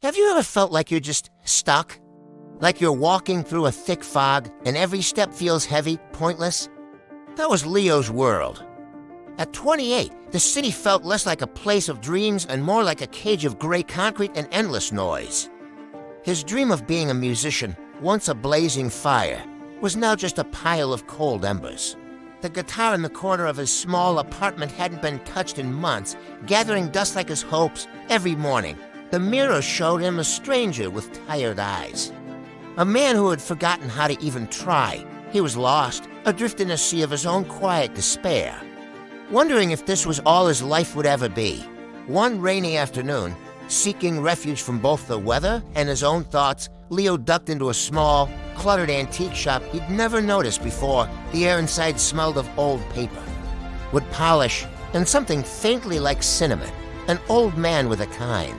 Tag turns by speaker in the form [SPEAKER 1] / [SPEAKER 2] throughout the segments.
[SPEAKER 1] Have you ever felt like you're just stuck? Like you're walking through a thick fog and every step feels heavy, pointless? That was Leo's world. At 28, the city felt less like a place of dreams and more like a cage of gray concrete and endless noise. His dream of being a musician, once a blazing fire, was now just a pile of cold embers. The guitar in the corner of his small apartment hadn't been touched in months, gathering dust like his hopes every morning. The mirror showed him a stranger with tired eyes. A man who had forgotten how to even try. He was lost, adrift in a sea of his own quiet despair. Wondering if this was all his life would ever be. One rainy afternoon, seeking refuge from both the weather and his own thoughts, Leo ducked into a small, cluttered antique shop he'd never noticed before. The air inside smelled of old paper, wood polish, and something faintly like cinnamon. An old man with a kind,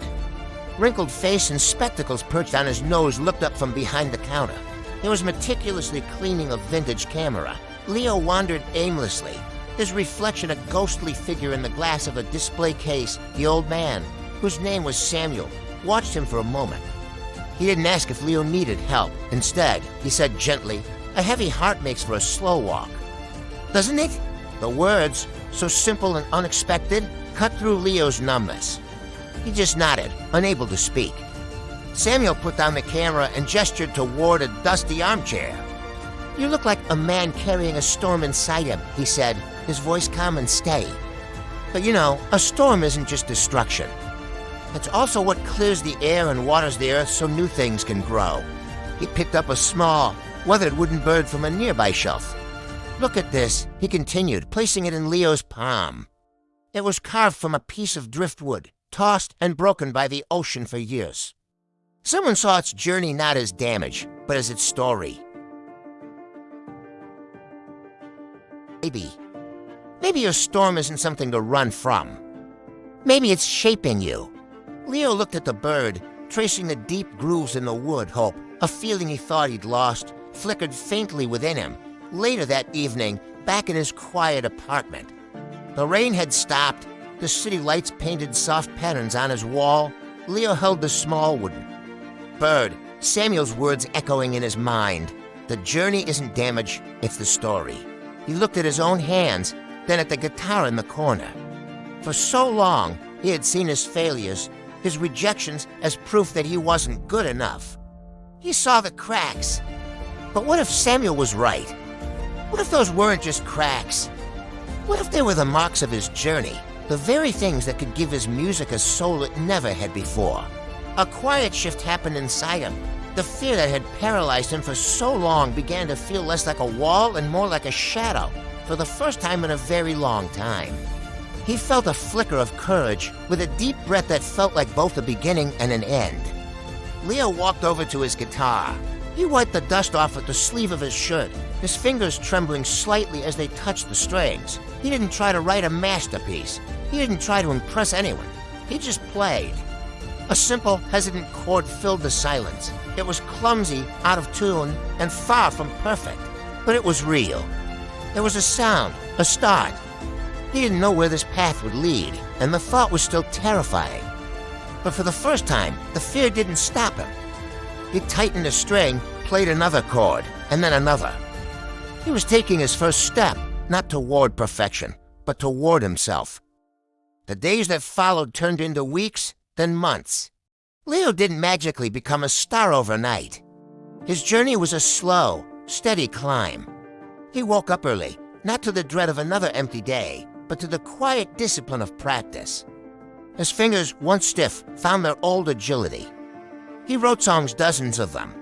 [SPEAKER 1] wrinkled face and spectacles perched on his nose looked up from behind the counter. He was meticulously cleaning a vintage camera. Leo wandered aimlessly, his reflection a ghostly figure in the glass of a display case. The old man, whose name was Samuel, watched him for a moment. He didn't ask if Leo needed help. Instead, he said gently, "A heavy heart makes for a slow walk." "Doesn't it?" The words, so simple and unexpected, cut through Leo's numbness. He just nodded, unable to speak. Samuel put down the camera and gestured toward a dusty armchair. "You look like a man carrying a storm inside him," he said, his voice calm and steady. "But you know, a storm isn't just destruction. It's also what clears the air and waters the earth so new things can grow." He picked up a small, weathered wooden bird from a nearby shelf. "Look at this," he continued, placing it in Leo's palm. It was carved from a piece of driftwood, tossed and broken by the ocean for years. Someone saw its journey not as damage, but as its story. Maybe your storm isn't something to run from. Maybe it's shaping you. Leo looked at the bird, tracing the deep grooves in the wood. Hope, a feeling he thought he'd lost, flickered faintly within him. Later that evening, back in his quiet apartment. The rain had stopped, the city lights painted soft patterns on his wall. Leo held the small wooden bird, Samuel's words echoing in his mind. The journey isn't damage, it's the story. He looked at his own hands, then at the guitar in the corner. For so long, he had seen his failures, his rejections, as proof that he wasn't good enough. He saw the cracks. But what if Samuel was right? What if those weren't just cracks? What if they were the marks of his journey, the very things that could give his music a soul it never had before? A quiet shift happened inside him. The fear that had paralyzed him for so long began to feel less like a wall and more like a shadow, for the first time in a very long time. He felt a flicker of courage, with a deep breath that felt like both a beginning and an end. Leo walked over to his guitar. He wiped the dust off with the sleeve of his shirt, his fingers trembling slightly as they touched the strings. He didn't try to write a masterpiece. He didn't try to impress anyone. He just played. A simple, hesitant chord filled the silence. It was clumsy, out of tune, and far from perfect, but it was real. There was a sound, a start. He didn't know where this path would lead, and the thought was still terrifying. But for the first time, the fear didn't stop him. He tightened a string, played another chord, and then another. He was taking his first step, not toward perfection, but toward himself. The days that followed turned into weeks, then months. Leo didn't magically become a star overnight. His journey was a slow, steady climb. He woke up early, not to the dread of another empty day, but to the quiet discipline of practice. His fingers, once stiff, found their old agility. He wrote songs, dozens of them.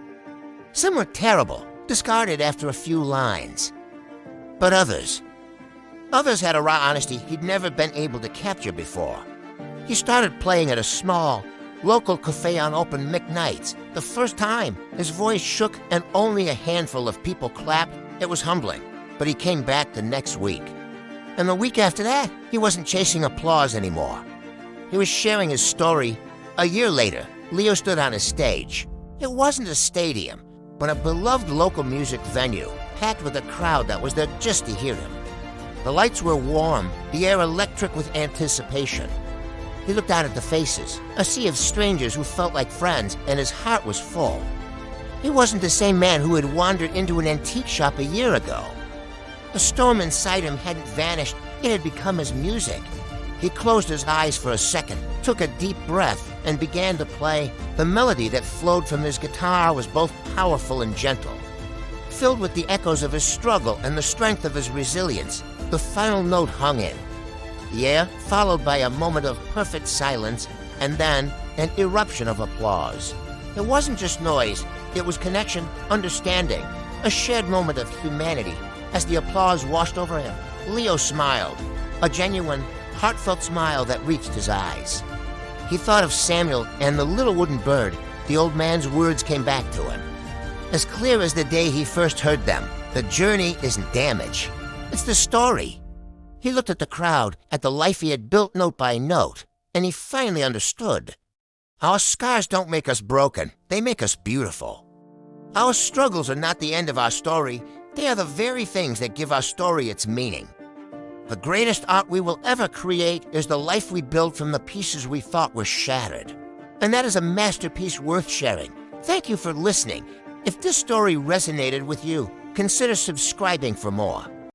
[SPEAKER 1] Some were terrible, discarded after a few lines. But others had a raw honesty he'd never been able to capture before. He started playing at a small, local cafe on open mic nights. The first time, his voice shook and only a handful of people clapped. It was humbling, but he came back the next week. And the week after that, he wasn't chasing applause anymore. He was sharing his story. A year later, Leo stood on a stage. It wasn't a stadium, but a beloved local music venue, packed with a crowd that was there just to hear him. The lights were warm, the air electric with anticipation. He looked out at the faces, a sea of strangers who felt like friends, and his heart was full. He wasn't the same man who had wandered into an antique shop a year ago. The storm inside him hadn't vanished, it had become his music. He closed his eyes for a second, took a deep breath, and began to play. The melody that flowed from his guitar was both powerful and gentle. Filled with the echoes of his struggle and the strength of his resilience, the final note hung in. The air followed by a moment of perfect silence, and then an eruption of applause. It wasn't just noise, it was connection, understanding, a shared moment of humanity. As the applause washed over him, Leo smiled, a genuine, heartfelt smile that reached his eyes. He thought of Samuel and the little wooden bird. The old man's words came back to him, as clear as the day he first heard them. The journey isn't damage, it's the story. He looked at the crowd, at the life he had built note by note, and he finally understood. Our scars don't make us broken, they make us beautiful. Our struggles are not the end of our story, they are the very things that give our story its meaning. The greatest art we will ever create is the life we build from the pieces we thought were shattered. And that is a masterpiece worth sharing. Thank you for listening. If this story resonated with you, consider subscribing for more.